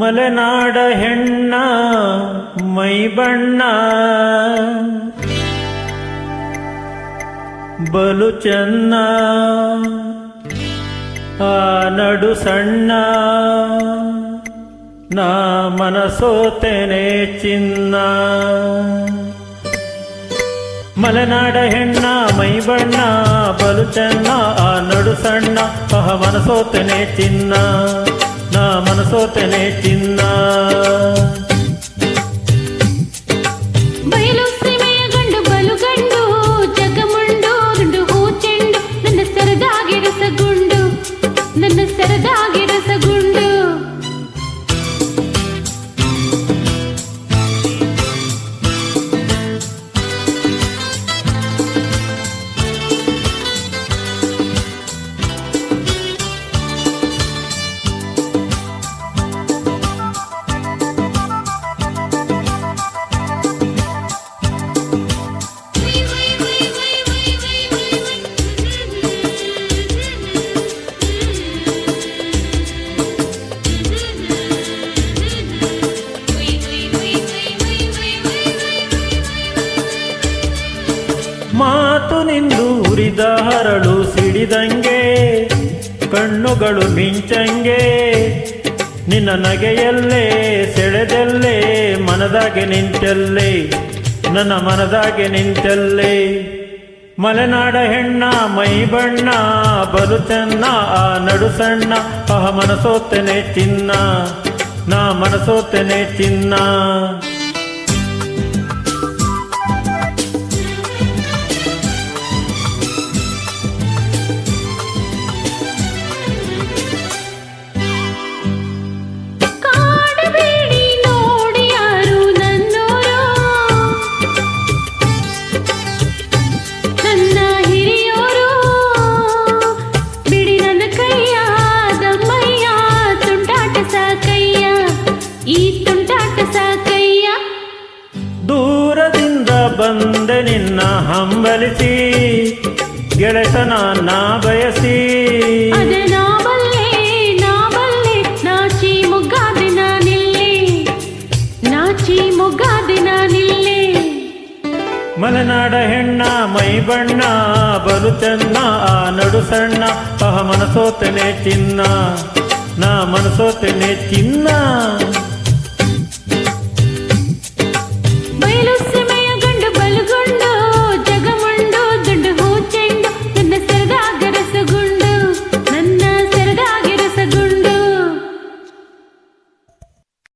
ಮಲೆನಾಡ ಹೆಣ್ಣ ಮೈ ಬಣ್ಣ ಬಲು ಚೆನ್ನ ಆ ನಡು ಸಣ್ಣ ನಾ ಮನಸೋತೆನೆ ಚಿನ್ನ. ಮಲೆನಾಡ ಹೆಣ್ಣ ಮೈ ಬಣ್ಣ ಬಲು ಚೆನ್ನ ಆ ನಡು ಸಣ್ಣ ಅಹ ಮನಸೋತೆನೆ ಚಿನ್ನ ನಾ ಮನಸೋತೆನೆ ಚಿನ್ನ. ಬಯಲು ಸೀಮೆಯ ಗಂಡು ಬಲು ಗಂಡು ಜಗಮುಂಡು ಗಂಡು ಹೂ ಚೆಂಡು ನನ್ನ ಸರದಾಗಿ ರಸಗುಂಡು ನನ್ನ ಸರದಾಗಿ ರಸಗುಂಡು. ಮಾತು ನಿಂದು ಉರಿದ ಹರಳು ಸಿಡಿದಂಗೆ ಕಣ್ಣುಗಳು ಮಿಂಚಂಗೆ ನಿನ್ನ ನಗೆಯಲ್ಲೇ ಸೆಳೆದಲ್ಲೇ ಮನದಾಗೆ ನಿಂತೆಲ್ಲೇ ನನ್ನ ಮನದಾಗೆ ನಿಂತೆಲ್ಲೇ. ಮಲೆನಾಡ ಹೆಣ್ಣ ಮೈ ಬಣ್ಣ ಬಲು ಚೆನ್ನ ಆ ನಡು ಸಣ್ಣ ಅಹ ಮನಸೋತೆನೆ ಚಿನ್ನ ನಾ ಮನಸೋತೆನೆ ಚಿನ್ನ. ದೂರದಿಂದ ಬಂದೆ ನಿನ್ನ ಹಂಬಲಿಸಿ ಗೆಳೆತನ ನಾ ಬಯಸಿ ನಾಚಿ ಮುಗ್ಗಾದೆ ನಾನಿಲ್ಲೆ. ಮಲೆನಾಡ ಹೆಣ್ಣ ಮೈ ಬಣ್ಣ ಬಲು ಚೆನ್ನ ಆ ನಡು ಸಣ್ಣ ಅಹ ಮನಸೋತೆನೆ ಚಿನ್ನ ನಾ ಮನಸೋತೆನೆ ಚಿನ್ನ.